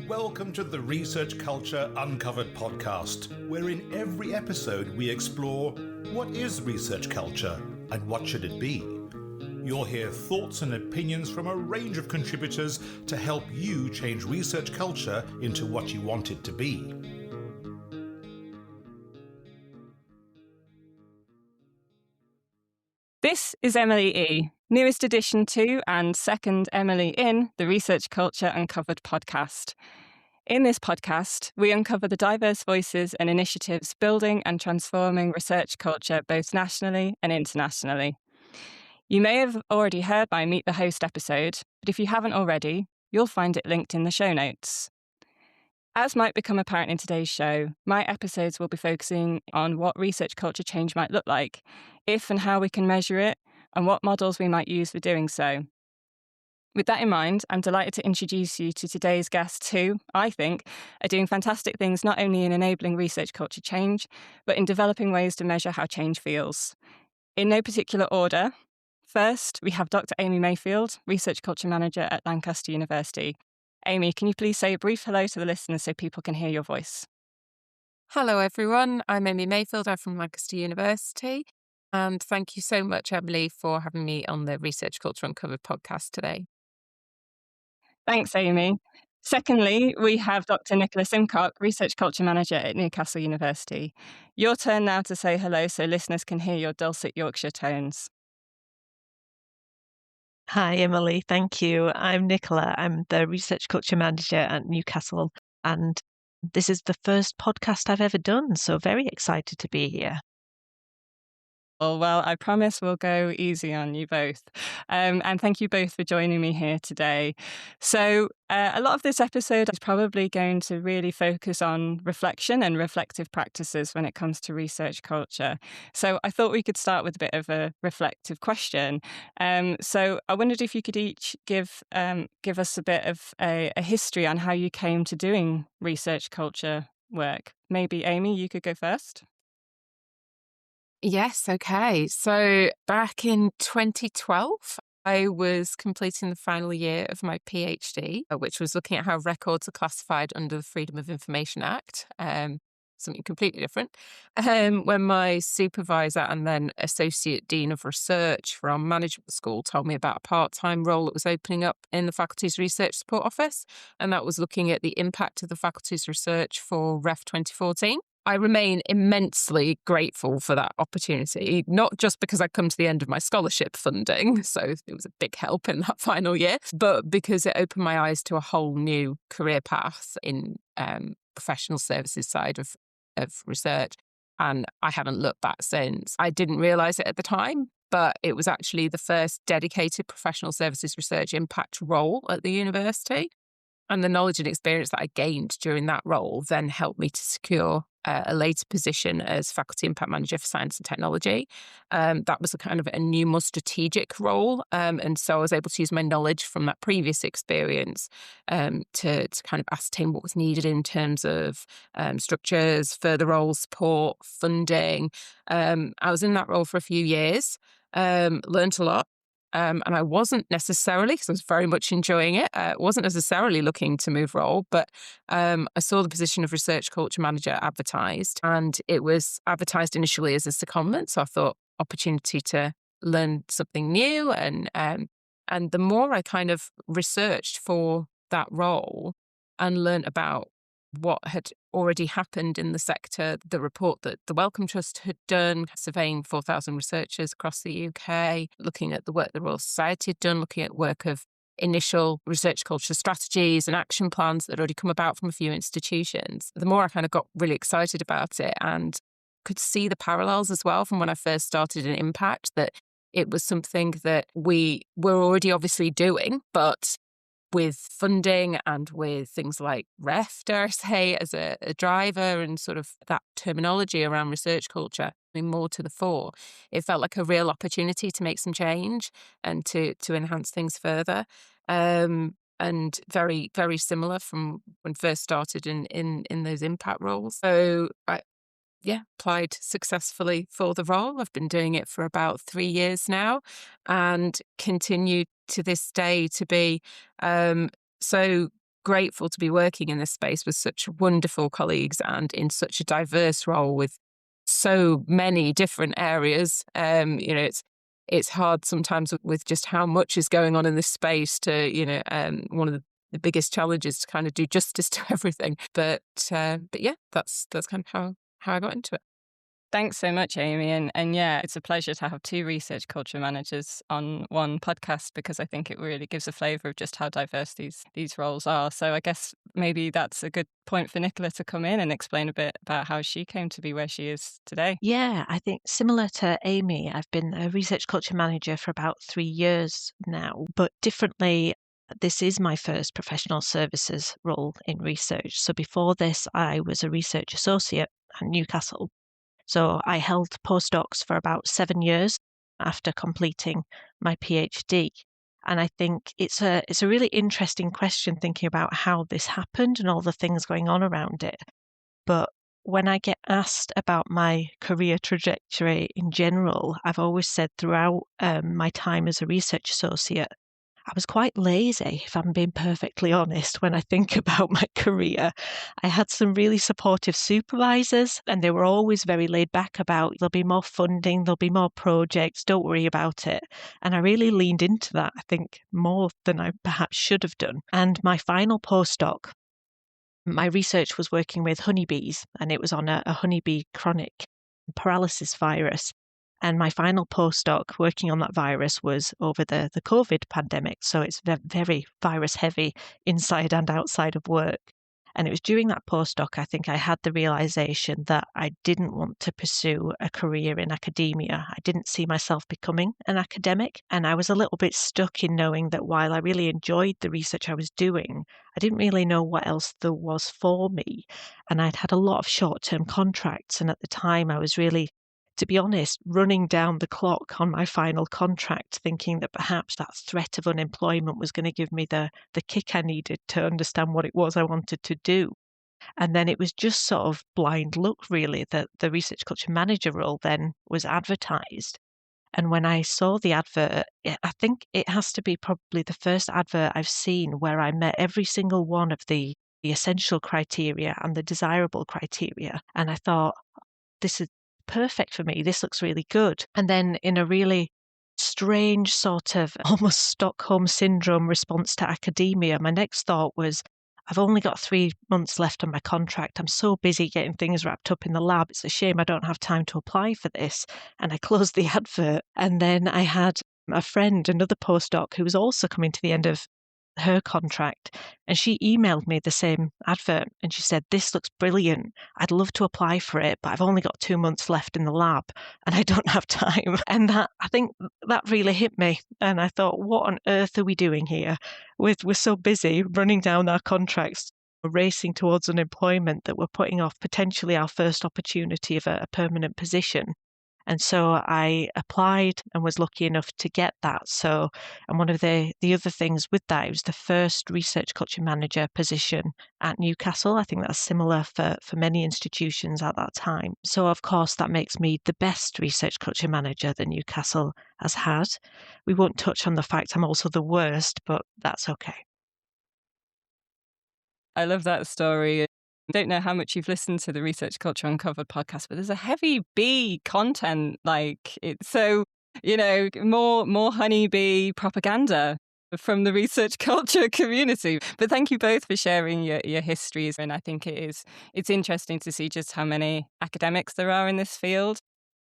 Welcome to the Research Culture Uncovered podcast, where in every episode we explore what is research culture and what should it be. You'll hear thoughts and opinions from a range of contributors to help you change research culture into what you want it to be. This is Emily E., newest addition to and second Emily in the Research Culture Uncovered podcast. In this podcast, we uncover the diverse voices and initiatives building and transforming research culture both nationally and internationally. You may have already heard my Meet the Host episode, but if you haven't already, you'll find it linked in the show notes. As might become apparent in today's show, my episodes will be focusing on what research culture change might look like, if and how we can measure it, and what models we might use for doing so. With that in mind, I'm delighted to introduce you to today's guests who, I think, are doing fantastic things not only in enabling research culture change, but in developing ways to measure how change feels. In no particular order, first, we have Dr. Amy Mayfield, Research Culture Manager at Lancaster University. Amy, can you please say a brief hello to the listeners so people can hear your voice? Hello, everyone. I'm Amy Mayfield. I'm from Lancaster University. And thank you so much, Emily, for having me on the Research Culture Uncovered podcast today. Thanks, Amy. Secondly, we have Dr. Nicola Simcock, Research Culture Manager at Newcastle University. Your turn now to say hello so listeners can hear your dulcet Yorkshire tones. Hi, Emily. Thank you. I'm Nicola. I'm the Research Culture Manager at Newcastle, and this is the first podcast I've ever done, so very excited to be here. Oh, well, I promise we'll go easy on you both. And thank you both for joining me here today. So a lot of this episode is probably going to really focus on reflection and reflective practices when it comes to research culture. So I thought we could start with a bit of a reflective question. So I wondered if you could each give us a bit of a history on how you came to doing research culture work. Maybe, Amy, you could go first. Yes, okay. So back in 2012, I was completing the final year of my PhD, which was looking at how records are classified under the Freedom of Information Act, something completely different, when my supervisor and then Associate Dean of Research from Management School told me about a part-time role that was opening up in the faculty's Research Support Office, and that was looking at the impact of the faculty's research for REF 2014. I remain immensely grateful for that opportunity, not just because I'd come to the end of my scholarship funding, so it was a big help in that final year, but because it opened my eyes to a whole new career path in professional services side of research. And I haven't looked back since. I didn't realise it at the time, but it was actually the first dedicated professional services research impact role at the university. And the knowledge and experience that I gained during that role then helped me to secure a later position as Faculty Impact Manager for Science and Technology. That was a kind of a new, more strategic role. And so I was able to use my knowledge from that previous experience to kind of ascertain what was needed in terms of structures, further roles, support, funding. I was in that role for a few years, learned a lot. And I wasn't necessarily, because I was very much enjoying it, wasn't necessarily looking to move role, but I saw the position of Research Culture Manager advertised, and it was advertised initially as a secondment. So I thought opportunity to learn something new. And the more I kind of researched for that role and learned about what had already happened in the sector, the report that the Wellcome Trust had done, surveying 4,000 researchers across the UK, looking at the work the Royal Society had done, looking at work of initial research culture strategies and action plans that had already come about from a few institutions. The more I kind of got really excited about it and could see the parallels as well from when I first started in Impact, that it was something that we were already obviously doing, but with funding and with things like REF, dare I say, as a driver, and sort of that terminology around research culture being more to the fore, it felt like a real opportunity to make some change and to enhance things further. And very, very similar from when first started in those impact roles. So I applied successfully for the role. I've been doing it for about 3 years now and continue to this day to be so grateful to be working in this space with such wonderful colleagues and in such a diverse role with so many different areas. It's hard sometimes with just how much is going on in this space to, one of the biggest challenges to kind of do justice to everything. But yeah, that's kind of how I got into it. Thanks so much, Amy. And yeah, it's a pleasure to have two research culture managers on one podcast, because I think it really gives a flavour of just how diverse these roles are. So I guess maybe that's a good point for Nicola to come in and explain a bit about how she came to be where she is today. Yeah, I think similar to Amy, I've been a research culture manager for about 3 years now, but differently. This is my first professional services role in research. So before this, I was a research associate at Newcastle. So I held postdocs for about 7 years after completing my PhD. And I think it's a really interesting question, thinking about how this happened and all the things going on around it. But when I get asked about my career trajectory in general, I've always said throughout my time as a research associate, I was quite lazy, if I'm being perfectly honest, when I think about my career. I had some really supportive supervisors, and they were always very laid back about there'll be more funding, there'll be more projects, don't worry about it. And I really leaned into that, I think, more than I perhaps should have done. And my final postdoc, my research was working with honeybees, and it was on a honeybee chronic paralysis virus. And my final postdoc working on that virus was over the COVID pandemic. So it's very virus heavy inside and outside of work. And it was during that postdoc, I think I had the realization that I didn't want to pursue a career in academia. I didn't see myself becoming an academic. And I was a little bit stuck in knowing that while I really enjoyed the research I was doing, I didn't really know what else there was for me. And I'd had a lot of short-term contracts. And at the time, I was really, to be honest, running down the clock on my final contract, thinking that perhaps that threat of unemployment was going to give me the kick I needed to understand what it was I wanted to do. And then it was just sort of blind luck, really, that the research culture manager role then was advertised. And when I saw the advert, I think it has to be probably the first advert I've seen where I met every single one of the essential criteria and the desirable criteria. And I thought, this is perfect for me. This looks really good. And then in a really strange sort of almost Stockholm syndrome response to academia, my next thought was, I've only got 3 months left on my contract. I'm so busy getting things wrapped up in the lab. It's a shame I don't have time to apply for this. And I closed the advert. And then I had a friend, another postdoc, who was also coming to the end of her contract, and she emailed me the same advert, and she said, this looks brilliant, I'd love to apply for it, but I've only got 2 months left in the lab and I don't have time. And that, I think that really hit me, and I thought, what on earth are we doing here? We're so busy running down our contracts, racing towards unemployment, that we're putting off potentially our first opportunity of a permanent position. And so I applied and was lucky enough to get that. So, and one of the other things with that, it was the first research culture manager position at Newcastle. I think that's similar for many institutions at that time. So, of course, that makes me the best research culture manager that Newcastle has had. We won't touch on the fact I'm also the worst, but that's okay. I love that story. I don't know how much you've listened to the Research Culture Uncovered podcast, but there's a heavy bee content. Like, it's so, more honeybee propaganda from the research culture community. But thank you both for sharing your histories. And I think it's interesting to see just how many academics there are in this field,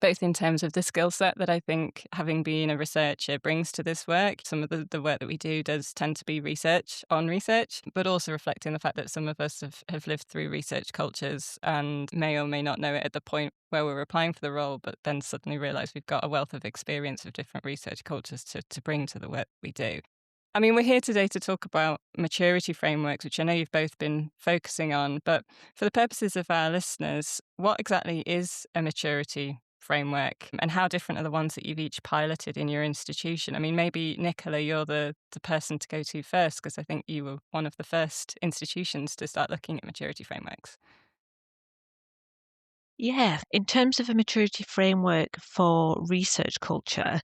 both in terms of the skill set that I think having been a researcher brings to this work. Some of the work that we do does tend to be research on research, but also reflecting the fact that some of us have lived through research cultures and may or may not know it at the point where we're applying for the role, but then suddenly realise we've got a wealth of experience of different research cultures to bring to the work we do. I mean, we're here today to talk about maturity frameworks, which I know you've both been focusing on, but for the purposes of our listeners, what exactly is a maturity framework, and how different are the ones that you've each piloted in your institution? I mean, maybe Nicola, you're the person to go to first, because I think you were one of the first institutions to start looking at maturity frameworks. Yeah, in terms of a maturity framework for research culture,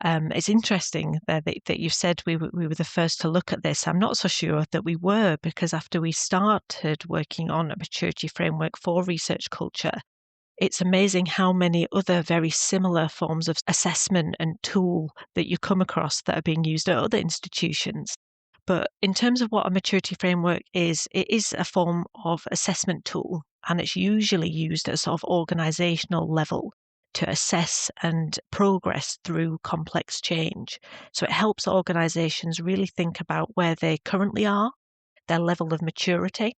it's interesting that you said we were the first to look at this. I'm not so sure that we were, because after we started working on a maturity framework for research culture, it's amazing how many other very similar forms of assessment and tool that you come across that are being used at other institutions. But in terms of what a maturity framework is, it is a form of assessment tool, and it's usually used at a sort of organizational level to assess and progress through complex change. So it helps organizations really think about where they currently are, their level of maturity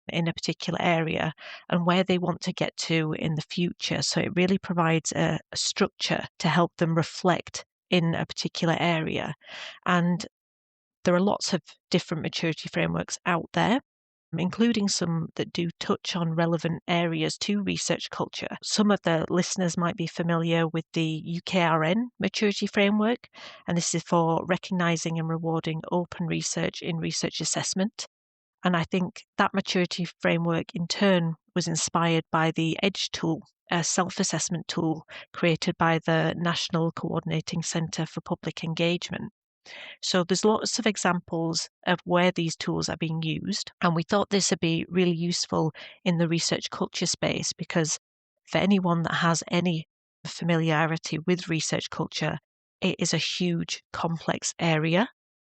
in a particular area, and where they want to get to in the future. So it really provides a structure to help them reflect in a particular area. And there are lots of different maturity frameworks out there, including some that do touch on relevant areas to research culture. Some of the listeners might be familiar with the UKRN maturity framework, and this is for recognising and rewarding open research in research assessment. And I think that maturity framework in turn was inspired by the EDGE tool, a self-assessment tool created by the National Coordinating Centre for Public Engagement. So there's lots of examples of where these tools are being used. And we thought this would be really useful in the research culture space, because for anyone that has any familiarity with research culture, it is a huge, complex area,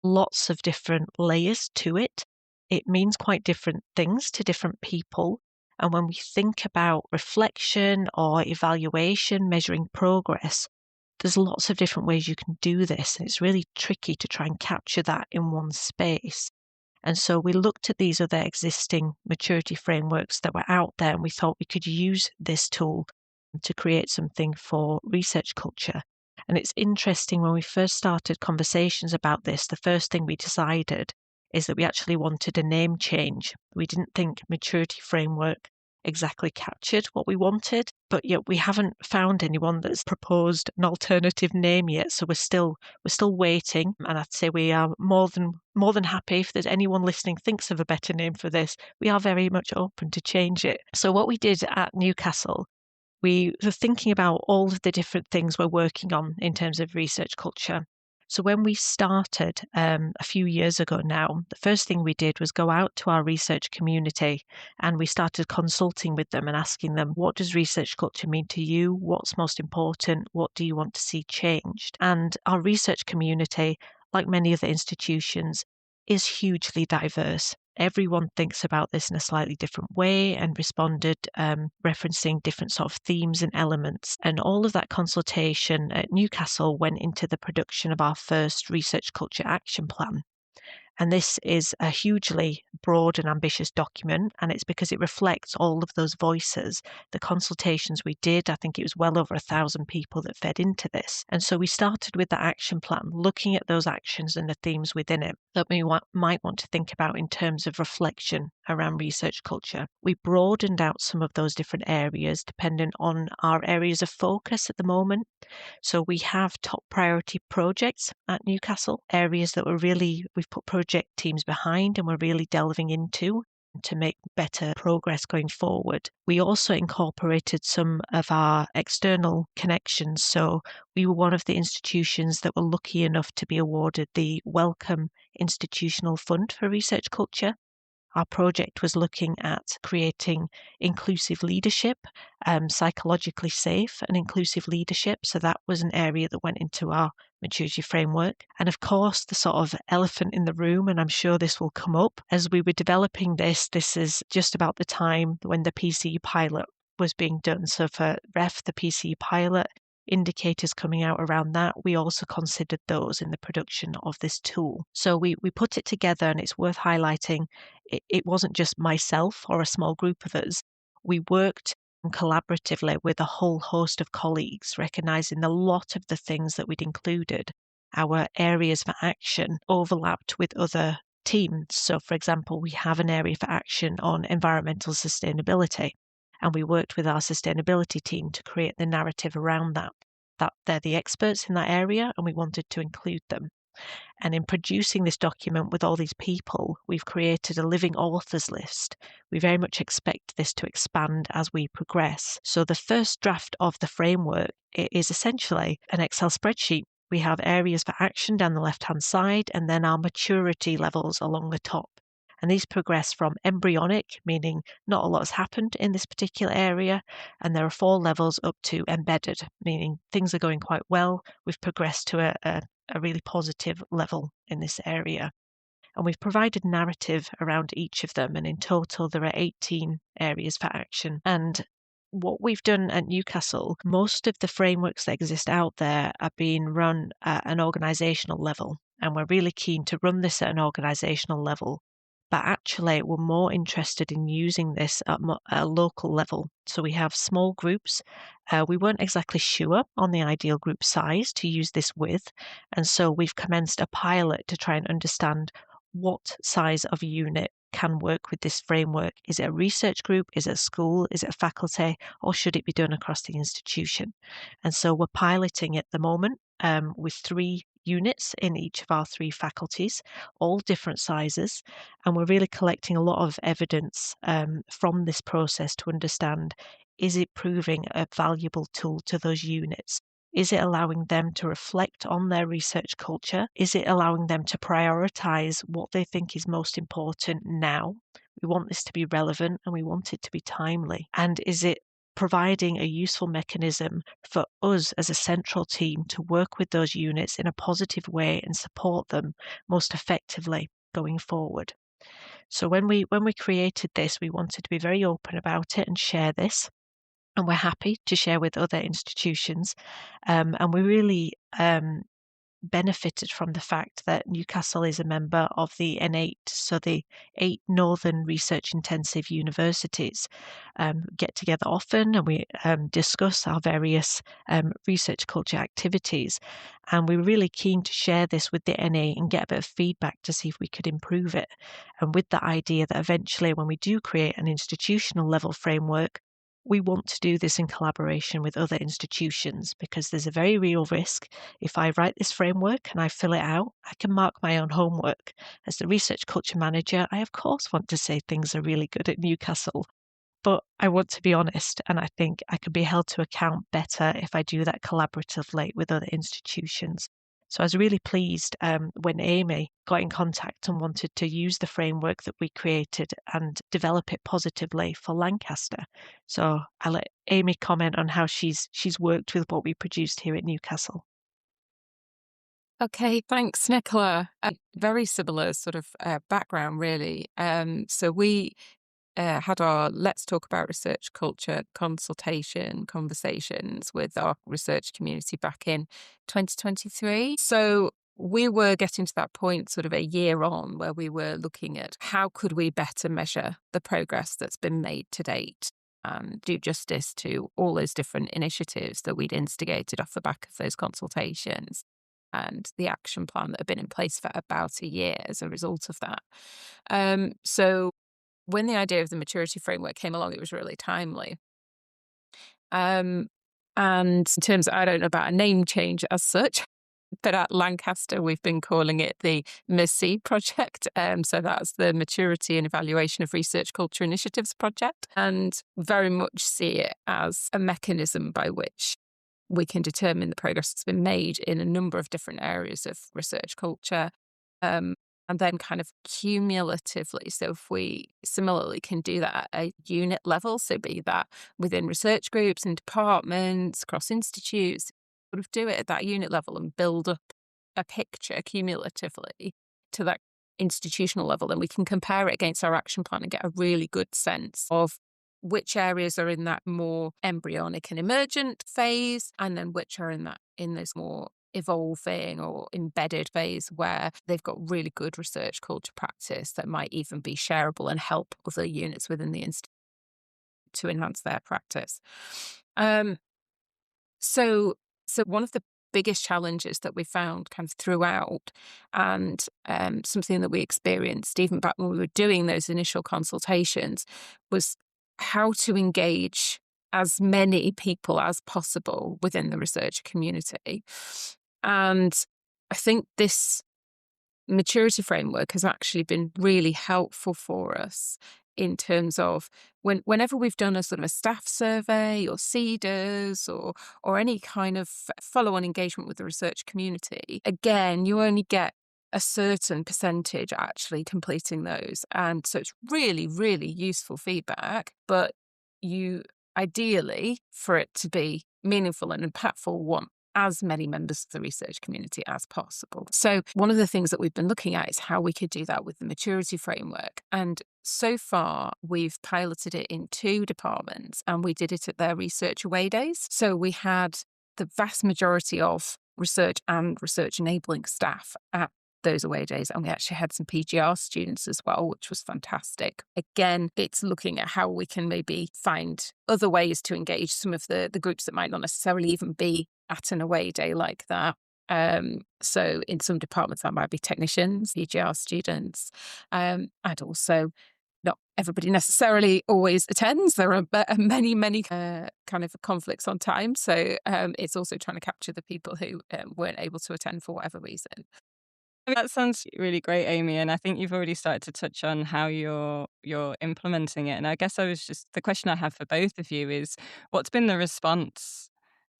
lots of different layers to it. It means quite different things to different people. And when we think about reflection or evaluation, measuring progress, there's lots of different ways you can do this. And it's really tricky to try and capture that in one space. And so we looked at these other existing maturity frameworks that were out there, and we thought we could use this tool to create something for research culture. And it's interesting, when we first started conversations about this, the first thing we decided is that we actually wanted a name change. We didn't think maturity framework exactly captured what we wanted, but yet we haven't found anyone that's proposed an alternative name yet. So we're still waiting, and I'd say we are more than happy if there's anyone listening thinks of a better name for this. We are very much open to change it. So what we did at Newcastle, we were thinking about all of the different things we're working on in terms of research culture. So when we started a few years ago now, the first thing we did was go out to our research community, and we started consulting with them and asking them, what does research culture mean to you? What's most important? What do you want to see changed? And our research community, like many other institutions, is hugely diverse. Everyone thinks about this in a slightly different way and responded, referencing different sort of themes and elements. And all of that consultation at Newcastle went into the production of our first research culture action plan. And this is a hugely broad and ambitious document, and it's because it reflects all of those voices. The consultations we did, I think it was well over 1,000 people that fed into this. And so we started with the action plan, looking at those actions and the themes within it that we might want to think about in terms of reflection around research culture. We broadened out some of those different areas depending on our areas of focus at the moment. So we have top priority projects at Newcastle, areas that we've put project teams behind and we're really delving into to make better progress going forward. We also incorporated some of our external connections. So we were one of the institutions that were lucky enough to be awarded the Wellcome Institutional Fund for Research Culture. Our project was looking at creating inclusive leadership, psychologically safe and inclusive leadership. So that was an area that went into our maturity framework. And of course, the sort of elephant in the room, and I'm sure this will come up, as we were developing this is just about the time when the PCE pilot was being done. So for REF, the PCE pilot, indicators coming out around that, we also considered those in the production of this tool. So we put it together, and it's worth highlighting, it wasn't just myself or a small group of us. We worked collaboratively with a whole host of colleagues, recognizing a lot of the things that we'd included, our areas for action, overlapped with other teams. So for example, we have an area for action on environmental sustainability, and we worked with our sustainability team to create the narrative around that they're the experts in that area, and we wanted to include them. And in producing this document with all these people, we've created a living authors list. We very much expect this to expand as we progress. So the first draft of the framework is essentially an Excel spreadsheet. We have areas for action down the left-hand side, and then our maturity levels along the top. And these progress from embryonic, meaning not a lot has happened in this particular area, and there are 4 levels up to embedded, meaning things are going quite well. We've progressed to a really positive level in this area. And we've provided narrative around each of them, and in total there are 18 areas for action. And what we've done at Newcastle, most of the frameworks that exist out there are being run at an organisational level, and we're really keen to run this at an organisational level. But actually, we're more interested in using this at a local level. So we have small groups. We weren't exactly sure on the ideal group size to use this with. And so we've commenced a pilot to try and understand what size of unit can work with this framework. Is it a research group? Is it a school? Is it a faculty? Or should it be done across the institution? And so we're piloting at the moment with 3 units in each of our 3 faculties, all different sizes. And we're really collecting a lot of evidence from this process to understand, is it proving a valuable tool to those units? Is it allowing them to reflect on their research culture? Is it allowing them to prioritise what they think is most important now? We want this to be relevant and we want it to be timely. And is it providing a useful mechanism for us as a central team to work with those units in a positive way and support them most effectively going forward? So when we created this, we wanted to be very open about it and share this. And we're happy to share with other institutions. And we really benefited from the fact that Newcastle is a member of the N8, so the 8 Northern Research Intensive Universities get together often, and we discuss our various research culture activities. And we're really keen to share this with the N8 and get a bit of feedback to see if we could improve it. And with the idea that eventually when we do create an institutional level framework, we want to do this in collaboration with other institutions, because there's a very real risk. If I write this framework and I fill it out, I can mark my own homework. As the research culture manager, I of course want to say things are really good at Newcastle, but I want to be honest, and I think I can be held to account better if I do that collaboratively with other institutions. So I was really pleased when Amy got in contact and wanted to use the framework that we created and develop it positively for Lancaster. So I'll let Amy comment on how she's worked with what we produced here at Newcastle. Okay, thanks, Nicola. Very similar sort of background, really. So we had our Let's Talk About Research Culture conversations with our research community back in 2023. So we were getting to that point sort of a year on where we were looking at how could we better measure the progress that's been made to date and do justice to all those different initiatives that we'd instigated off the back of those consultations and the action plan that had been in place for about a year as a result of that. So when the idea of the maturity framework came along, it was really timely. And in terms of, I don't know about a name change as such, but at Lancaster, we've been calling it the MERCI project. So that's the Maturity and Evaluation of Research Culture Initiatives project, and very much see it as a mechanism by which we can determine the progress that's been made in a number of different areas of research culture. And then kind of cumulatively. So if we similarly can do that at a unit level, so be that within research groups and departments, across institutes, sort of do it at that unit level and build up a picture cumulatively to that institutional level, then we can compare it against our action plan and get a really good sense of which areas are in that more embryonic and emergent phase, and then which are in those more evolving or embedded phase where they've got really good research culture practice that might even be shareable and help other units within the institute to enhance their practice. So one of the biggest challenges that we found kind of throughout, and something that we experienced even back when we were doing those initial consultations, was how to engage as many people as possible within the research community. And I think this maturity framework has actually been really helpful for us in terms of whenever we've done a sort of a staff survey or CEDARs or any kind of follow-on engagement with the research community, again, you only get a certain percentage actually completing those. And so it's really, really useful feedback, but you ideally, for it to be meaningful and impactful, want as many members of the research community as possible. So one of the things that we've been looking at is how we could do that with the maturity framework. And so far, we've piloted it in 2 departments, and we did it at their research away days. So we had the vast majority of research and research enabling staff at those away days, and we actually had some PGR students as well, which was fantastic. Again, it's looking at how we can maybe find other ways to engage some of the groups that might not necessarily even be at an away day like that. So in some departments that might be technicians, PGR students, and also not everybody necessarily always attends. There are many kind of conflicts on time. So it's also trying to capture the people who weren't able to attend for whatever reason. That sounds really great, Amy, and I think you've already started to touch on how you're implementing it. And I guess the question I have for both of you is, what's been the response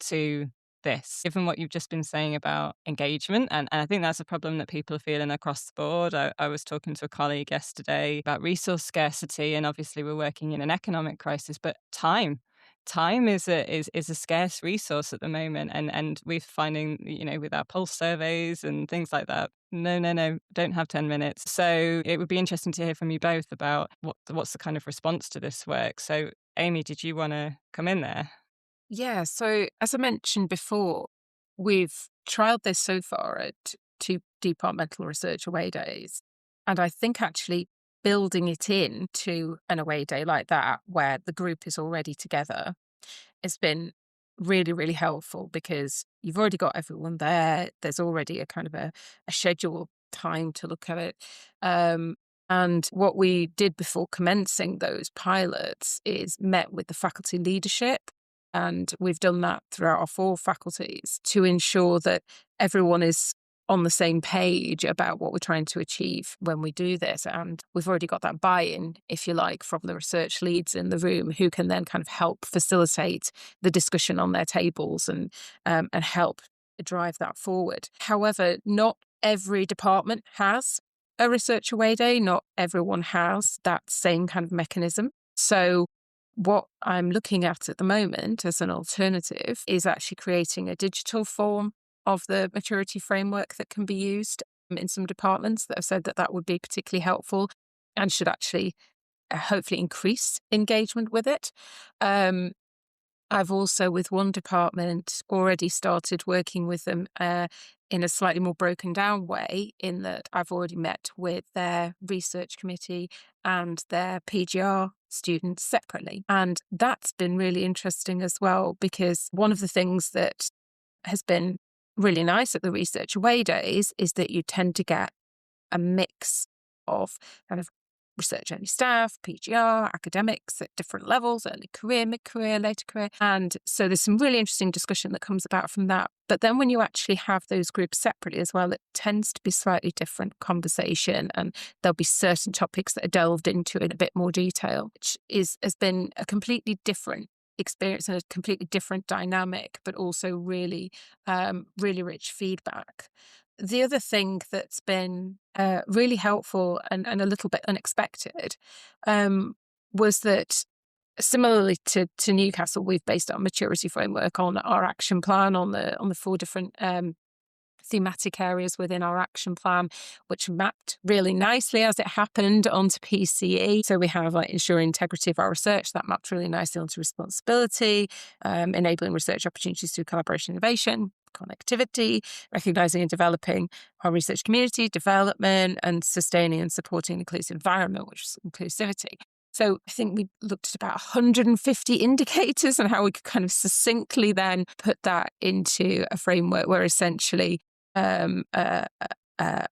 to this, given what you've just been saying about engagement? And I think that's a problem that people are feeling across the board. I was talking to a colleague yesterday about resource scarcity, and obviously we're working in an economic crisis, but time is a scarce resource at the moment, and we're finding, with our pulse surveys and things like that, no, don't have 10 minutes. So it would be interesting to hear from you both about what's the kind of response to this work. So Amy, did you want to come in there? Yeah, so as I mentioned before, we've trialled this so far at 2 departmental research away days, and I think actually building it in to an away day like that, where the group is already together, has been really, really helpful, because you've already got everyone there. There's already a kind of a scheduled time to look at it. And what we did before commencing those pilots is met with the faculty leadership. And we've done that throughout our 4 faculties to ensure that everyone is on the same page about what we're trying to achieve when we do this. And we've already got that buy-in, if you like, from the research leads in the room, who can then kind of help facilitate the discussion on their tables and help drive that forward. However, not every department has a research away day. Not everyone has that same kind of mechanism. So what I'm looking at the moment as an alternative is actually creating a digital form of the maturity framework that can be used in some departments that have said that would be particularly helpful and should actually hopefully increase engagement with it. I've also, with one department, already started working with them in a slightly more broken down way, in that I've already met with their research committee and their PGR students separately. And that's been really interesting as well, because one of the things that has been really nice at the research away days is that you tend to get a mix of kind of research only staff, PGR, academics at different levels, early career, mid-career, later career. And so there's some really interesting discussion that comes about from that. But then when you actually have those groups separately as well, it tends to be slightly different conversation, and there'll be certain topics that are delved into in a bit more detail, which has been a completely different experience and a completely different dynamic, but also really, really rich feedback. The other thing that's been really helpful and a little bit unexpected was that, similarly to Newcastle, we've based our maturity framework on our action plan, on the 4 different thematic areas within our action plan, which mapped really nicely, as it happened, onto PCE. So we have ensuring integrity of our research. That mapped really nicely onto responsibility, enabling research opportunities through collaboration, innovation, connectivity, recognising and developing our research community, development, and sustaining and supporting an inclusive environment, which is inclusivity. So I think we looked at about 150 indicators and how we could kind of succinctly then put that into a framework where essentially a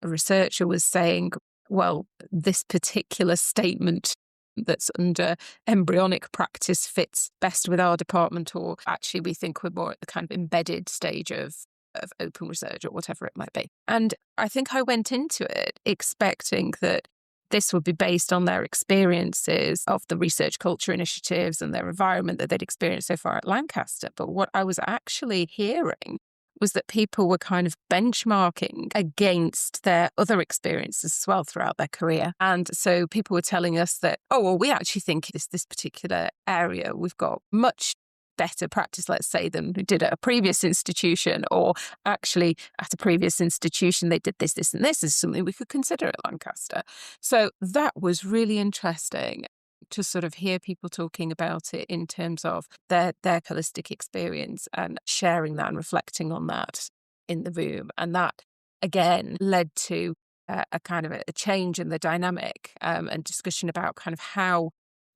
researcher was saying, well, this particular statement that's under embryonic practice fits best with our department, or actually we think we're more at the kind of embedded stage of of open research or whatever it might be. And I think I went into it expecting that this would be based on their experiences of the research culture initiatives and their environment that they'd experienced so far at Lancaster. But what I was actually hearing was that people were kind of benchmarking against their other experiences as well throughout their career. And so people were telling us that, oh, well, we actually think this particular area, we've got much better practice, let's say, than we did at a previous institution, or actually at a previous institution, they did this, and this is something we could consider at Lancaster. So that was really interesting to sort of hear people talking about it in terms of their holistic experience and sharing that and reflecting on that in the room. And that, again, led to a kind of a change in the dynamic and discussion about kind of how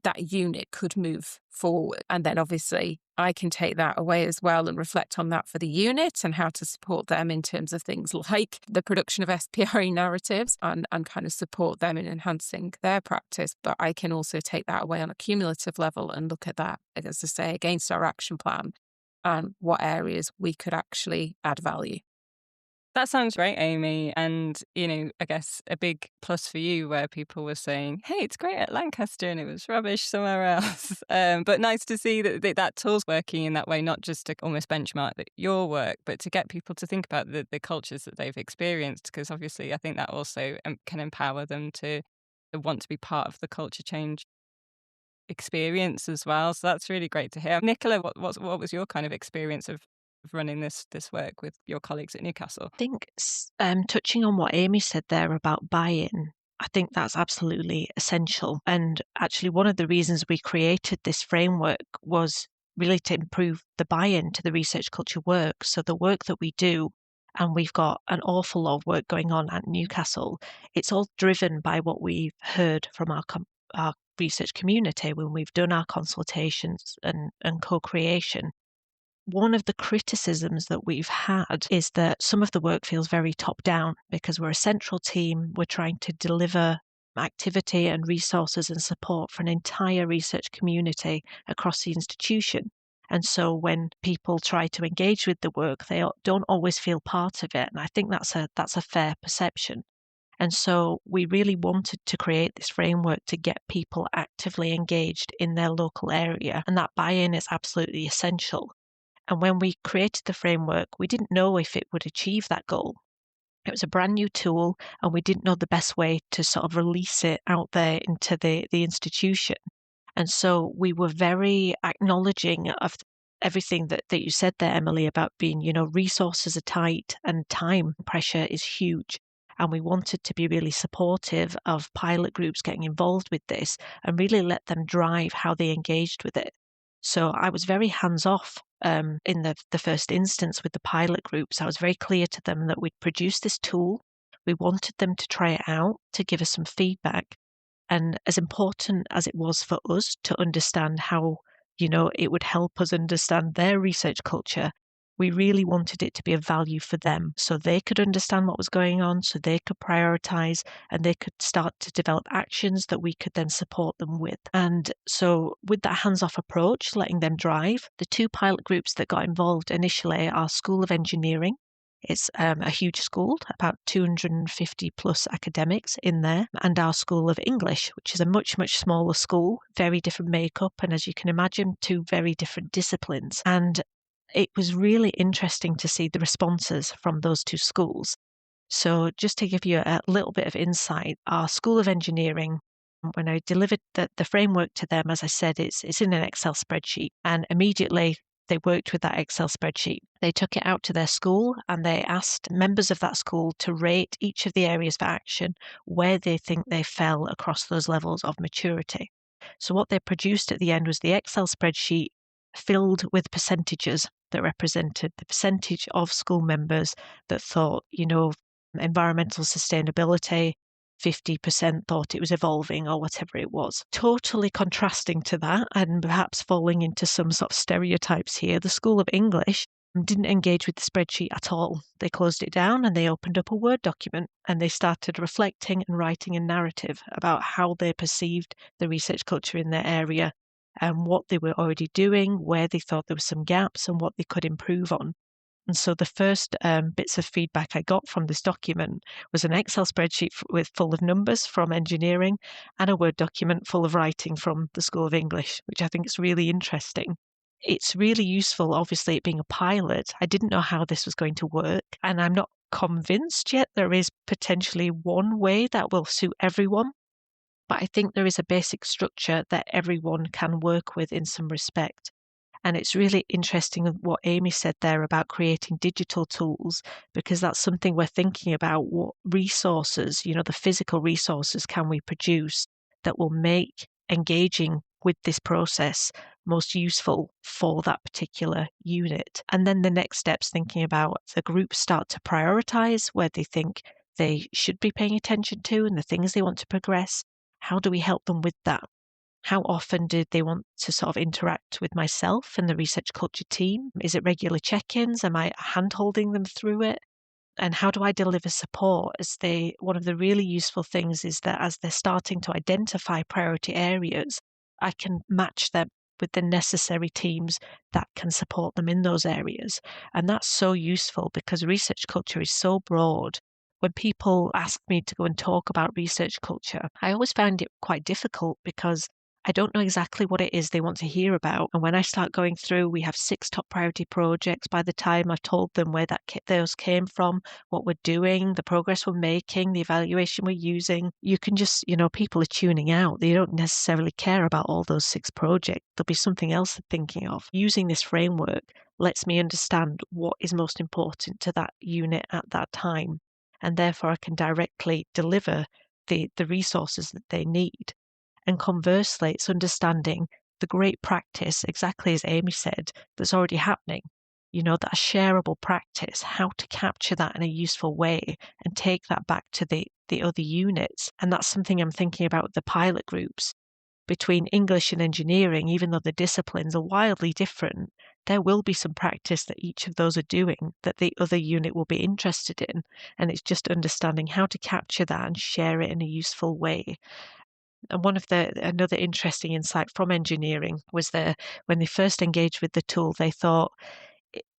that unit could move forward. And then obviously I can take that away as well and reflect on that for the unit and how to support them in terms of things like the production of SPRE narratives and kind of support them in enhancing their practice. But I can also take that away on a cumulative level and look at that, as I say, against our action plan and what areas we could actually add value. That sounds great, Amy. And, I guess a big plus for you where people were saying, hey, it's great at Lancaster and it was rubbish somewhere else. But nice to see that tool's working in that way, not just to almost benchmark your work, but to get people to think about the cultures that they've experienced. Because obviously I think that also can empower them to want to be part of the culture change experience as well. So that's really great to hear. Nicola, what was your kind of experience of running this work with your colleagues at Newcastle? I think touching on what Amy said there about buy-in, I think that's absolutely essential. And actually, one of the reasons we created this framework was really to improve the buy-in to the research culture work. So the work that we do, and we've got an awful lot of work going on at Newcastle, it's all driven by what we've heard from our research community when we've done our consultations and co-creation. One of the criticisms that we've had is that some of the work feels very top down because we're a central team. We're trying to deliver activity and resources and support for an entire research community across the institution. And so when people try to engage with the work, they don't always feel part of it. And I think that's a fair perception. And so we really wanted to create this framework to get people actively engaged in their local area. And that buy-in is absolutely essential. And when we created the framework, we didn't know if it would achieve that goal. It was a brand new tool, and we didn't know the best way to sort of release it out there into the institution. And so we were very acknowledging of everything that you said there, Emily, about being, resources are tight and time pressure is huge. And we wanted to be really supportive of pilot groups getting involved with this and really let them drive how they engaged with it. So I was very hands-off in the first instance with the pilot groups. I was very clear to them that we'd produced this tool. We wanted them to try it out, to give us some feedback. And as important as it was for us to understand how, it would help us understand their research culture, we really wanted it to be of value for them so they could understand what was going on, so they could prioritize and they could start to develop actions that we could then support them with. And so with that hands-off approach, letting them drive, the two pilot groups that got involved initially are School of Engineering. It's a huge school, about 250 plus academics in there, and our School of English, which is a much, much smaller school, very different makeup, and as you can imagine, two very different disciplines. And it was really interesting to see the responses from those two schools. So just to give you a little bit of insight, our School of Engineering, when I delivered the framework to them, as I said, it's in an Excel spreadsheet, and immediately they worked with that Excel spreadsheet. They took it out to their school and they asked members of that school to rate each of the areas for action where they think they fell across those levels of maturity. So what they produced at the end was the Excel spreadsheet filled with percentages that represented the percentage of school members that thought, environmental sustainability, 50% thought it was evolving or whatever it was. Totally contrasting to that, and perhaps falling into some sort of stereotypes here, the School of English didn't engage with the spreadsheet at all. They closed it down and they opened up a Word document and they started reflecting and writing a narrative about how they perceived the research culture in their area and what they were already doing, where they thought there were some gaps and what they could improve on. And so the first bits of feedback I got from this document was an Excel spreadsheet full of numbers from engineering and a Word document full of writing from the School of English, which I think is really interesting. It's really useful, obviously, it being a pilot. I didn't know how this was going to work, and I'm not convinced yet there is potentially one way that will suit everyone. But I think there is a basic structure that everyone can work with in some respect. And it's really interesting what Amy said there about creating digital tools, because that's something we're thinking about. What resources, the physical resources, can we produce that will make engaging with this process most useful for that particular unit? And then the next steps, thinking about the groups start to prioritize where they think they should be paying attention to and the things they want to progress. How do we help them with that? How often did they want to sort of interact with myself and the research culture team? Is it regular check-ins? Am I hand-holding them through it? And how do I deliver support one of the really useful things is that as they're starting to identify priority areas, I can match them with the necessary teams that can support them in those areas. And that's so useful because research culture is so broad. When people ask me to go and talk about research culture, I always find it quite difficult because I don't know exactly what it is they want to hear about. And when I start going through, we have 6 top priority projects. By the time I've told them where those came from, what we're doing, the progress we're making, the evaluation we're using, you can just, people are tuning out. They don't necessarily care about all those 6 projects. There'll be something else they're thinking of. Using this framework lets me understand what is most important to that unit at that time. And therefore I can directly deliver the resources that they need. And conversely, it's understanding the great practice, exactly as Amy said, that's already happening. That shareable practice, how to capture that in a useful way and take that back to the other units. And that's something I'm thinking about with the pilot groups. Between English and engineering, even though the disciplines are wildly different, there will be some practice that each of those are doing that the other unit will be interested in. And it's just understanding how to capture that and share it in a useful way. And another interesting insight from engineering was when they first engaged with the tool, they thought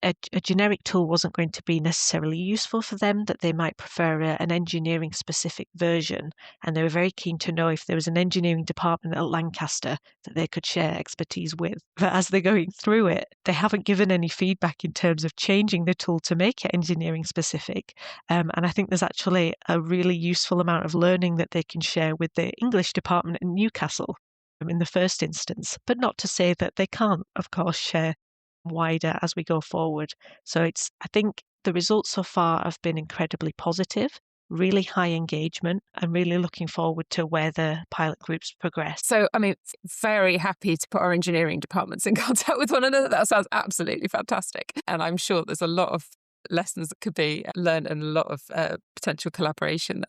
a generic tool wasn't going to be necessarily useful for them, that they might prefer an engineering specific version. And they were very keen to know if there was an engineering department at Lancaster that they could share expertise with. But as they're going through it, they haven't given any feedback in terms of changing the tool to make it engineering specific. And I think there's actually a really useful amount of learning that they can share with the English department in Newcastle in the first instance, but not to say that they can't, of course, share wider as we go forward. So I think the results so far have been incredibly positive, really high engagement, and really looking forward to where the pilot groups progress. So, very happy to put our engineering departments in contact with one another. That sounds absolutely fantastic. And I'm sure there's a lot of lessons that could be learned and a lot of potential collaboration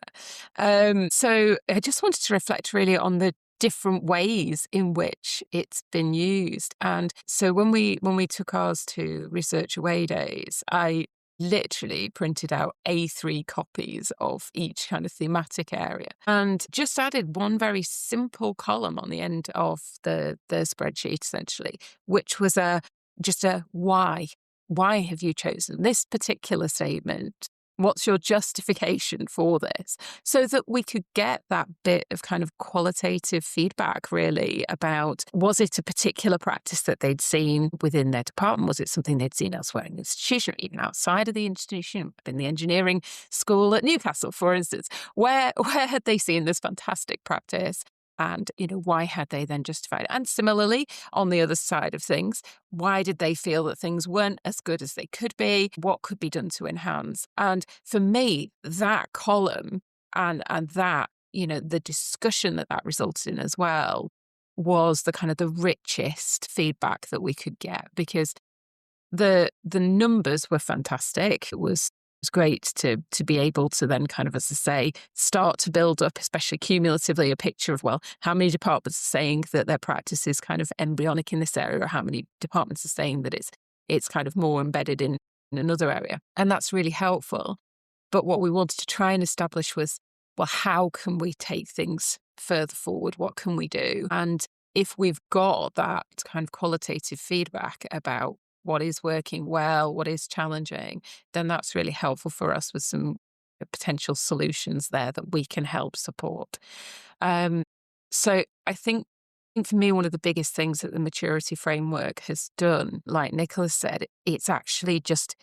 there. So I just wanted to reflect really on the different ways in which it's been used. And so when we took ours to Research Away Days, I literally printed out A3 copies of each kind of thematic area and just added one very simple column on the end of the spreadsheet, essentially, which was just a why. Why have you chosen this particular statement? What's your justification for this? So that we could get that bit of kind of qualitative feedback, really, about was it a particular practice that they'd seen within their department? Was it something they'd seen elsewhere in the institution, or even outside of the institution, in the engineering school at Newcastle, for instance? Where had they seen this fantastic practice? And, why had they then justified it? And similarly, on the other side of things, why did they feel that things weren't as good as they could be? What could be done to enhance? And for me, that column and that, the discussion that resulted in as well was the kind of the richest feedback that we could get, because the numbers were fantastic. It was great to be able to then kind of, as I say, start to build up, especially cumulatively, a picture of, well, how many departments are saying that their practice is kind of embryonic in this area, or how many departments are saying that it's kind of more embedded in another area. And that's really helpful. But what we wanted to try and establish was, well, how can we take things further forward? What can we do? And if we've got that kind of qualitative feedback about what is working well, what is challenging, then that's really helpful for us with some potential solutions there that we can help support. So I think for me, one of the biggest things that the maturity framework has done, like Nicholas said, it's actually just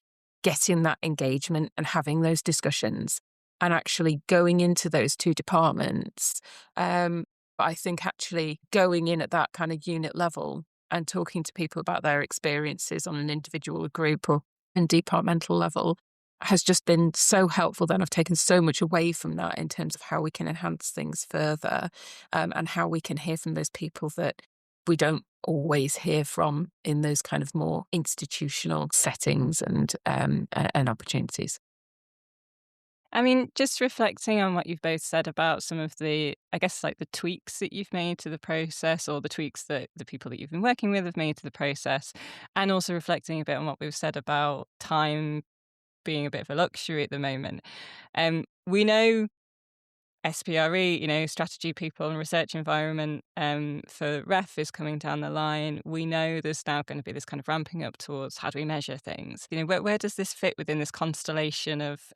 getting that engagement and having those discussions and actually going into those two departments. But I think actually going in at that kind of unit level and talking to people about their experiences on an individual, group, or and departmental level has just been so helpful. Then I've taken so much away from that in terms of how we can enhance things further, and how we can hear from those people that we don't always hear from in those kind of more institutional settings and opportunities. I mean, just reflecting on what you've both said about some of the, I guess, like the tweaks that you've made to the process, or the tweaks that the people that you've been working with have made to the process, and also reflecting a bit on what we've said about time being a bit of a luxury at the moment. We know SPRE, strategy, people and research environment, for REF is coming down the line. We know there's now going to be this kind of ramping up towards how do we measure things. Where does this fit within this constellation of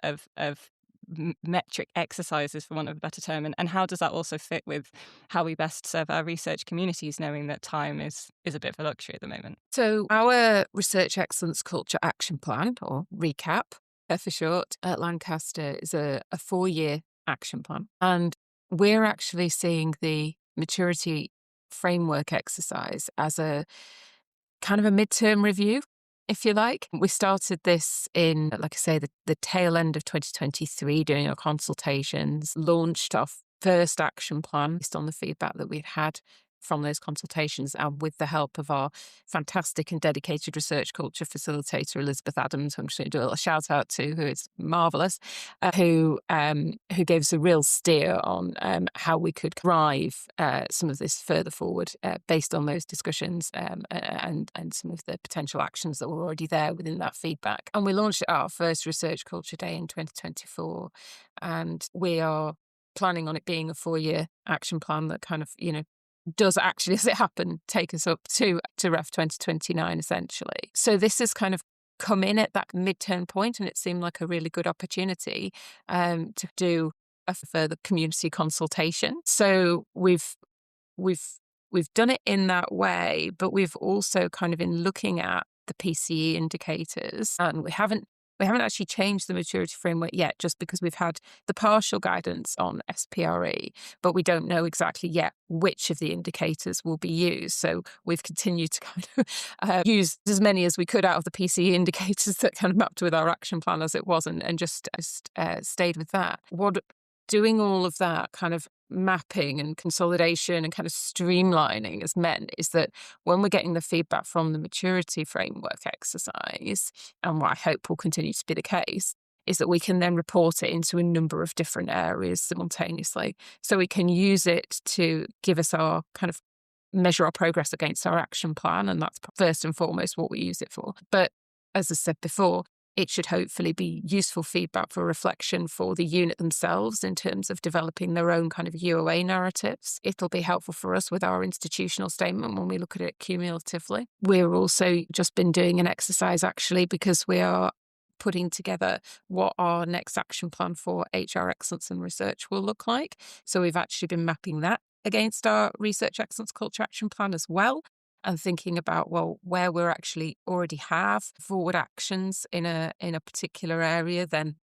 metric exercises, for want of a better term, and how does that also fit with how we best serve our research communities, knowing that time is a bit of a luxury at the moment? So our Research Excellence Culture Action Plan, or RECAP for short, at Lancaster is a 4-year action plan. And we're actually seeing the maturity framework exercise as a kind of a midterm review, if you like. We started this in, like I say, the tail end of 2023, doing our consultations, launched our first action plan based on the feedback that we'd had from those consultations, and with the help of our fantastic and dedicated research culture facilitator, Elizabeth Adams, who I'm just going to do a little shout out to, who is marvellous, who gave us a real steer on how we could drive some of this further forward based on those discussions, and some of the potential actions that were already there within that feedback. And we launched our first Research Culture Day in 2024, and we are planning on it being a 4-year action plan that kind of, does actually, as it happened, take us up to REF 2029, essentially. So this has kind of come in at that midterm point, and it seemed like a really good opportunity to do a further community consultation. So we've done it in that way, but we've also kind of, in looking at the PCE indicators, and we haven't actually changed the maturity framework yet, just because we've had the partial guidance on SPRE, but we don't know exactly yet which of the indicators will be used. So we've continued to kind of use as many as we could out of the PCE indicators that kind of mapped with our action plan as it was, and just stayed with that. Doing all of that kind of mapping and consolidation and kind of streamlining has meant is that when we're getting the feedback from the maturity framework exercise, and what I hope will continue to be the case, is that we can then report it into a number of different areas simultaneously. So we can use it to give us our kind of measure our progress against our action plan, and that's first and foremost what we use it for. But as I said before, it should hopefully be useful feedback for reflection for the unit themselves in terms of developing their own kind of UOA narratives. It'll be helpful for us with our institutional statement when we look at it cumulatively. We're also just been doing an exercise, actually, because we are putting together what our next action plan for HR excellence and research will look like. So we've actually been mapping that against our Research Excellence Culture Action Plan as well, and thinking about, well, where we're actually already have forward actions in a particular area, then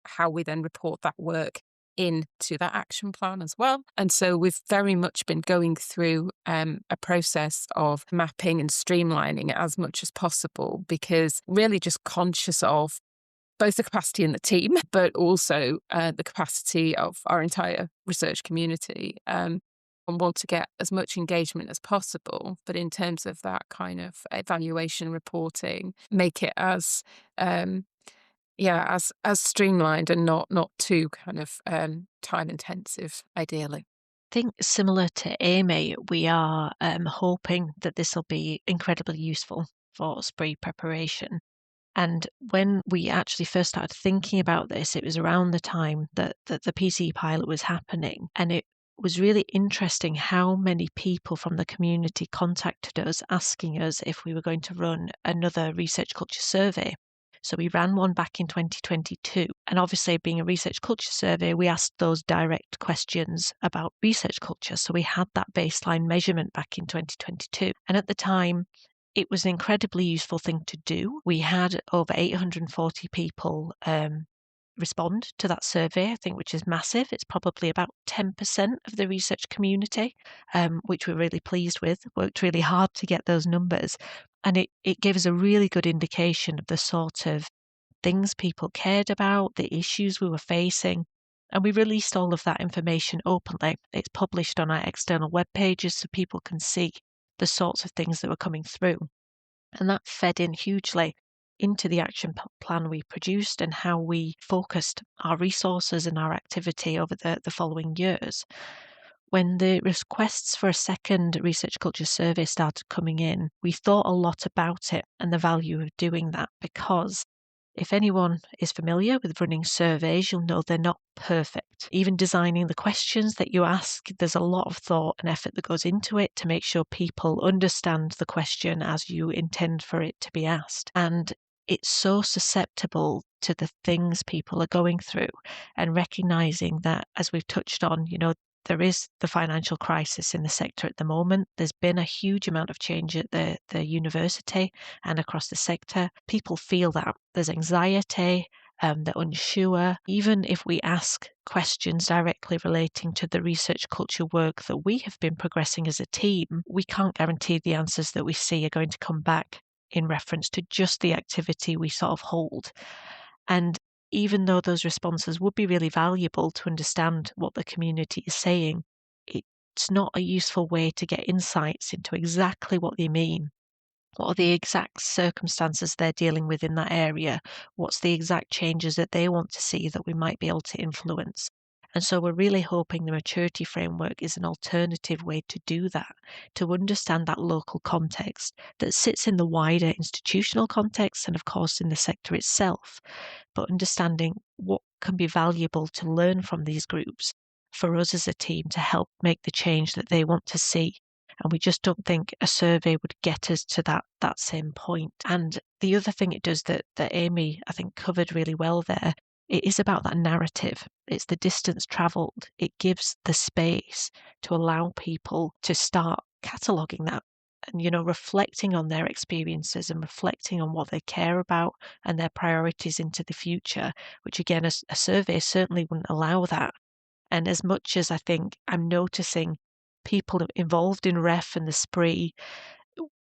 how we then report that work into that action plan as well. And so we've very much been going through a process of mapping and streamlining it as much as possible, because really just conscious of both the capacity in the team, but also the capacity of our entire research community, and want to get as much engagement as possible. But in terms of that kind of evaluation reporting, make it as streamlined and not too kind of time intensive, ideally. I think, similar to Amy, we are hoping that this will be incredibly useful for SPRE preparation. And when we actually first started thinking about this, it was around the time that the PCE pilot was happening, and it was really interesting how many people from the community contacted us asking us if we were going to run another research culture survey. So we ran one back in 2022. And obviously, being a research culture survey, we asked those direct questions about research culture. So we had that baseline measurement back in 2022. And at the time, it was an incredibly useful thing to do. We had over 840 people respond to that survey, I think, which is massive. It's probably about 10% of the research community, which we're really pleased with. Worked really hard to get those numbers. And it gave us a really good indication of the sort of things people cared about, the issues we were facing. And we released all of that information openly. It's published on our external web pages so people can see the sorts of things that were coming through. And that fed in hugely into the action plan we produced and how we focused our resources and our activity over the following years. When the requests for a second research culture survey started coming in, we thought a lot about it and the value of doing that, because if anyone is familiar with running surveys, you'll know they're not perfect. Even designing the questions that you ask, there's a lot of thought and effort that goes into it to make sure people understand the question as you intend for it to be asked. And it's so susceptible to the things people are going through, and recognizing that, as we've touched on, there is the financial crisis in the sector at the moment. There's been a huge amount of change at the university and across the sector. People feel that. There's anxiety, they're unsure. Even if we ask questions directly relating to the research culture work that we have been progressing as a team, we can't guarantee the answers that we see are going to come back in reference to just the activity we sort of hold. And even though those responses would be really valuable to understand what the community is saying, it's not a useful way to get insights into exactly what they mean. What are the exact circumstances they're dealing with in that area? What's the exact changes that they want to see that we might be able to influence? And so we're really hoping the maturity framework is an alternative way to do that, to understand that local context that sits in the wider institutional context and, of course, in the sector itself, but understanding what can be valuable to learn from these groups for us as a team to help make the change that they want to see. And we just don't think a survey would get us to that same point. And the other thing it does that Amy, I think, covered really well there, it is about that narrative. It's the distance travelled. It gives the space to allow people to start cataloguing that and, reflecting on their experiences and reflecting on what they care about and their priorities into the future, which again, a survey certainly wouldn't allow that. And as much as I think I'm noticing people involved in REF and the spree,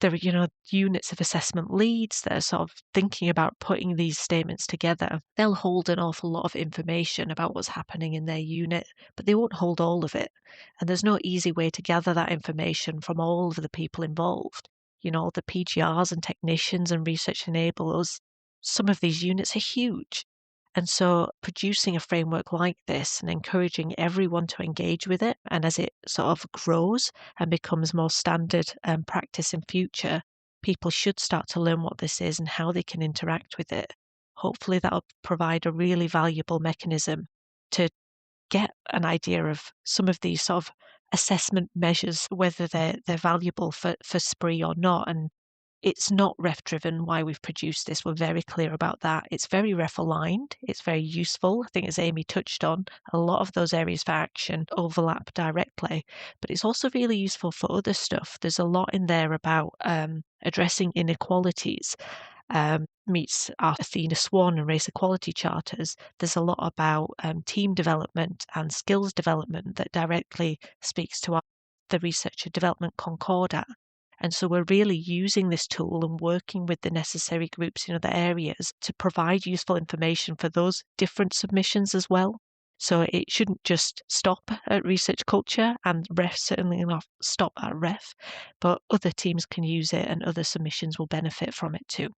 there are, units of assessment leads that are sort of thinking about putting these statements together. They'll hold an awful lot of information about what's happening in their unit, but they won't hold all of it. And there's no easy way to gather that information from all of the people involved. The PGRs and technicians and research enablers, some of these units are huge. And so producing a framework like this and encouraging everyone to engage with it, and as it sort of grows and becomes more standard practice in future, people should start to learn what this is and how they can interact with it. Hopefully that'll provide a really valuable mechanism to get an idea of some of these sort of assessment measures, whether they're valuable for spree or not. And it's not REF driven why we've produced this. We're very clear about that. It's very REF aligned. It's very useful. I think, as Amy touched on, a lot of those areas for action overlap directly, but it's also really useful for other stuff. There's a lot in there about addressing inequalities. Meets our Athena Swan and race equality charters. There's a lot about team development and skills development that directly speaks to the Researcher Development Concordat. And so we're really using this tool and working with the necessary groups in other areas to provide useful information for those different submissions as well. So it shouldn't just stop at research culture, and REF certainly not stop at REF, but other teams can use it and other submissions will benefit from it too.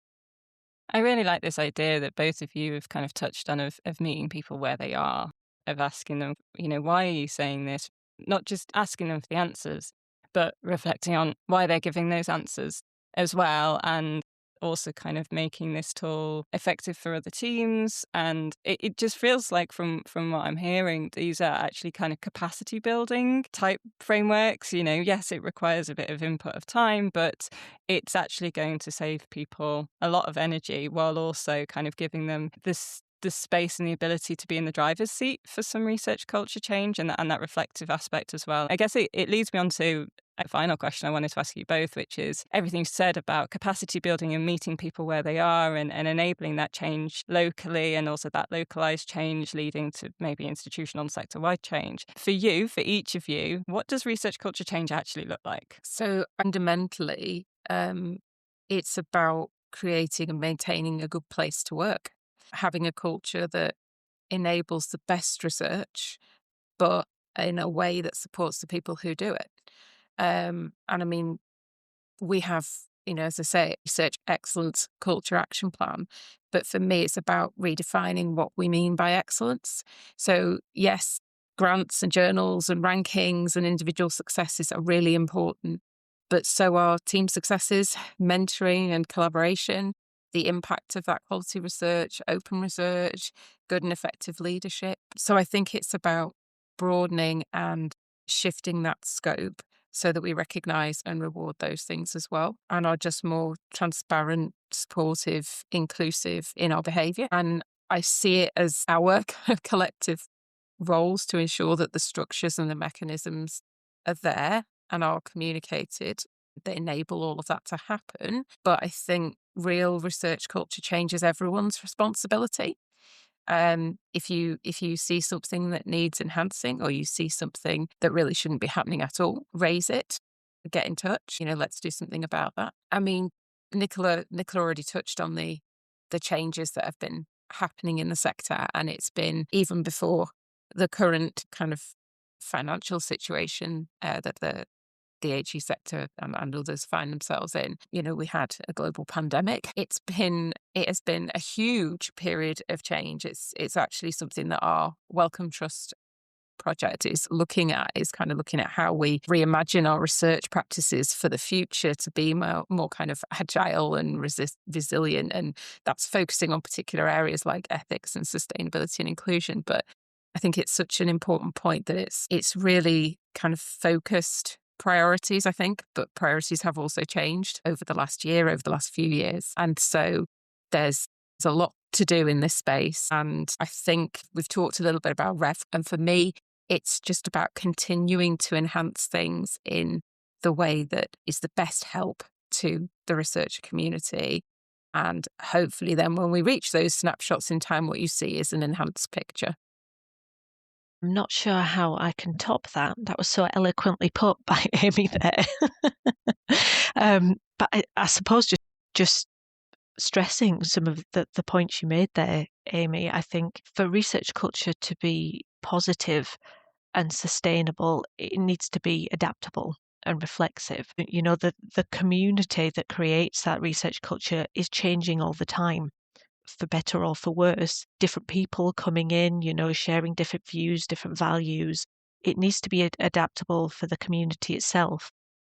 I really like this idea that both of you have kind of touched on of meeting people where they are, of asking them, why are you saying this? Not just asking them for the answers, but reflecting on why they're giving those answers as well. And also kind of making this tool effective for other teams. And it just feels like from what I'm hearing, these are actually kind of capacity building type frameworks. Yes, it requires a bit of input of time, but it's actually going to save people a lot of energy while also kind of giving them the space and the ability to be in the driver's seat for some research culture change and that reflective aspect as well. I guess it leads me on to a final question I wanted to ask you both, which is everything you said about capacity building and meeting people where they are and enabling that change locally, and also that localized change leading to maybe institutional and sector-wide change. For each of you, what does research culture change actually look like? So fundamentally, it's about creating and maintaining a good place to work, having a culture that enables the best research, but in a way that supports the people who do it. And I mean, we have, as I say, research excellence culture action plan. But for me, it's about redefining what we mean by excellence. So yes, grants and journals and rankings and individual successes are really important, but so are team successes, mentoring and collaboration, the impact of that quality research, open research, good and effective leadership. So I think it's about broadening and shifting that scope so that we recognise and reward those things as well, and are just more transparent, supportive, inclusive in our behaviour. And I see it as our collective roles to ensure that the structures and the mechanisms are there and are communicated that enable all of that to happen. But I think real research culture change is everyone's responsibility. If you see something that needs enhancing, or you see something that really shouldn't be happening at all, raise it, get in touch. Let's do something about that. I mean, Nicola already touched on the changes that have been happening in the sector, and it's been even before the current kind of financial situation that the HE sector and others find themselves in. We had a global pandemic. It has been a huge period of change. It's actually something that our Wellcome Trust project is looking at how we reimagine our research practices for the future to be more kind of agile and resilient. And that's focusing on particular areas like ethics and sustainability and inclusion. But I think it's such an important point that it's really kind of focused priorities, I think, but priorities have also changed over the last year, over the last few years. And so there's a lot to do in this space. And I think we've talked a little bit about REV. And for me, it's just about continuing to enhance things in the way that is the best help to the research community. And hopefully then when we reach those snapshots in time, what you see is an enhanced picture. I'm not sure how I can top that. That was so eloquently put by Amy there. But I suppose just stressing some of the points you made there, Amy, I think for research culture to be positive and sustainable, it needs to be adaptable and reflexive. The community that creates that research culture is changing all the time, for better or for worse. Different people coming in, sharing different views, different values. It needs to be adaptable for the community itself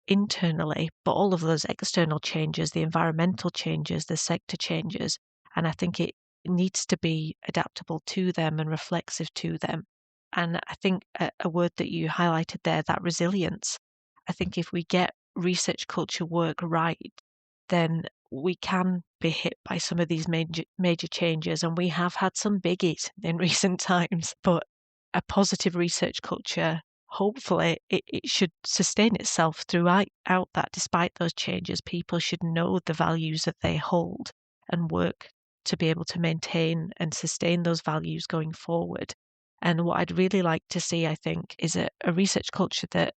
internally, but all of those external changes, the environmental changes, the sector changes, and I think it needs to be adaptable to them and reflexive to them. And I think a word that you highlighted there, that resilience, I think if we get research culture work right, then we can be hit by some of these major changes, and we have had some biggies in recent times. But a positive research culture, hopefully, it should sustain itself throughout that. Despite those changes, people should know the values that they hold and work to be able to maintain and sustain those values going forward. And what I'd really like to see, I think, is a research culture that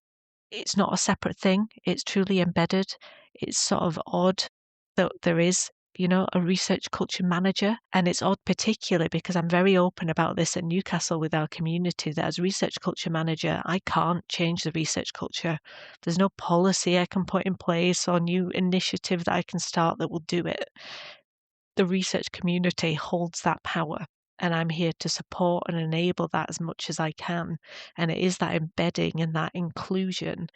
it's not a separate thing. It's truly embedded. It's sort of odd that there is, a research culture manager. And it's odd particularly because I'm very open about this at Newcastle with our community, that as research culture manager, I can't change the research culture. There's no policy I can put in place or new initiative that I can start that will do it. The research community holds that power. And I'm here to support and enable that as much as I can. And it is that embedding and that inclusion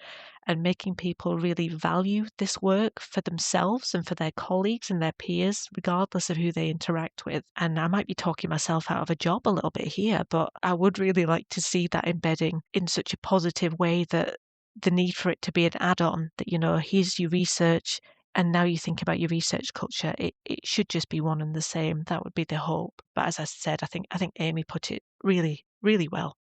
and making people really value this work for themselves and for their colleagues and their peers, regardless of who they interact with. And I might be talking myself out of a job a little bit here, but I would really like to see that embedding in such a positive way that the need for it to be an add-on, that, here's your research, and now you think about your research culture, it should just be one and the same. That would be the hope. But as I said, I think Amy put it really, really well.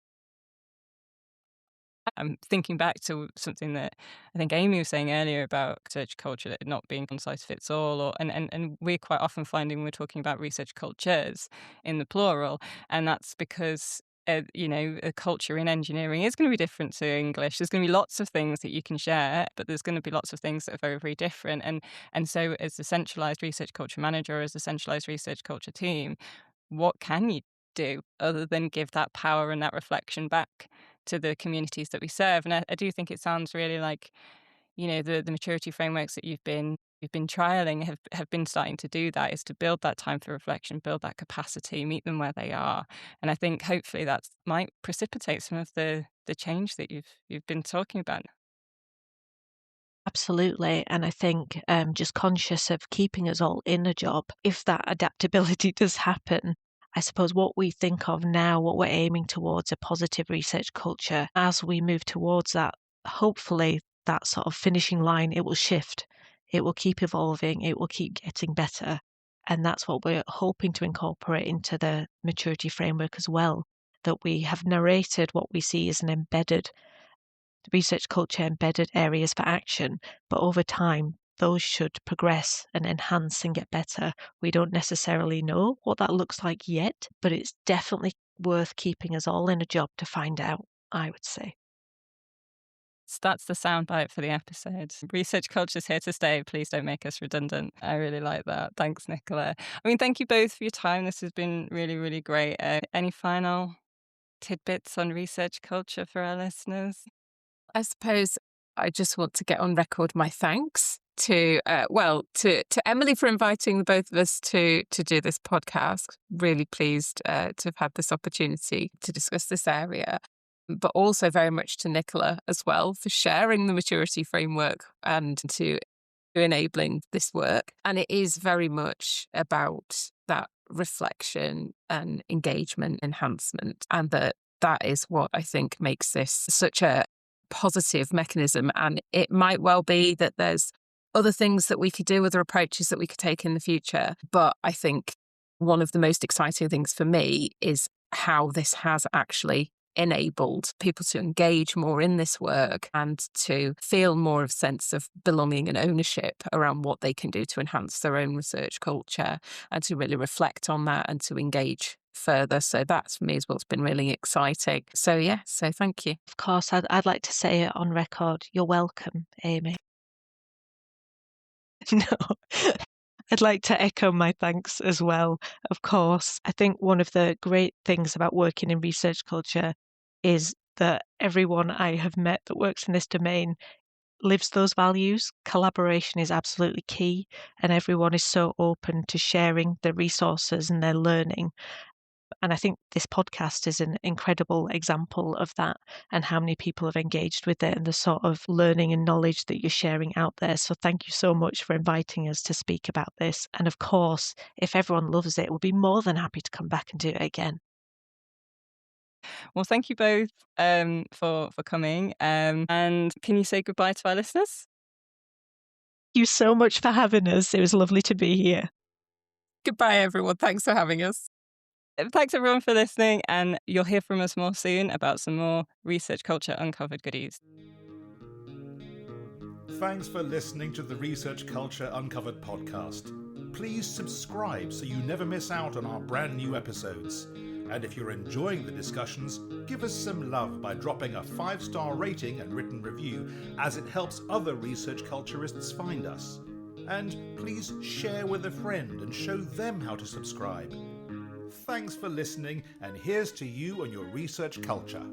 I'm thinking back to something that I think Amy was saying earlier about research culture, that it not being one size fits all, and we're quite often finding we're talking about research cultures in the plural, and that's because a culture in engineering is going to be different to English. There's going to be lots of things that you can share, but there's going to be lots of things that are very, very different. And so, as a centralized research culture manager, as a centralized research culture team, what can you do other than give that power and that reflection back to the communities that we serve? And I do think it sounds really like, the maturity frameworks that you've been trialing have been starting to do that, is to build that time for reflection, build that capacity, meet them where they are. And I think hopefully that might precipitate some of the change that you've been talking about. Absolutely. And I think just conscious of keeping us all in a job, if that adaptability does happen, I suppose what we think of now, what we're aiming towards, a positive research culture, as we move towards that, hopefully that sort of finishing line, it will shift. It will keep evolving. It will keep getting better. And that's what we're hoping to incorporate into the maturity framework as well, that we have narrated what we see as an embedded research culture, embedded areas for action, but over time those should progress and enhance and get better. We don't necessarily know what that looks like yet, but it's definitely worth keeping us all in a job to find out, I would say. So that's the soundbite for the episode. Research culture's here to stay. Please don't make us redundant. I really like that. Thanks, Nicola. Thank you both for your time. This has been really, really great. Any final tidbits on research culture for our listeners? I suppose I just want to get on record my thanks to Emily for inviting the both of us to do this podcast. Really pleased to have had this opportunity to discuss this area, but also very much to Nicola as well for sharing the maturity framework and to enabling this work. And it is very much about that reflection and engagement enhancement, and that is what I think makes this such a positive mechanism. And it might well be that there's other things that we could do, other approaches that we could take in the future. But I think one of the most exciting things for me is how this has actually enabled people to engage more in this work and to feel more of a sense of belonging and ownership around what they can do to enhance their own research culture, and to really reflect on that and to engage further. So that's for me is what's been really exciting. So thank you. Of course, I'd like to say it on record. You're welcome, Amy. No, I'd like to echo my thanks as well, of course. I think one of the great things about working in research culture is that everyone I have met that works in this domain lives those values. Collaboration is absolutely key, and everyone is so open to sharing their resources and their learning. And I think this podcast is an incredible example of that, and how many people have engaged with it and the sort of learning and knowledge that you're sharing out there. So thank you so much for inviting us to speak about this. And of course, if everyone loves it, we'll be more than happy to come back and do it again. Well, thank you both for coming. And can you say goodbye to our listeners? Thank you so much for having us. It was lovely to be here. Goodbye, everyone. Thanks for having us. Thanks everyone for listening, and you'll hear from us more soon about some more research culture uncovered goodies. Thanks for listening to the Research Culture Uncovered podcast. Please subscribe so you never miss out on our brand new episodes. And if you're enjoying the discussions, give us some love by dropping a 5-star rating and written review, as it helps other research culturists find us. And please share with a friend and show them how to subscribe. Thanks for listening, and here's to you and your research culture.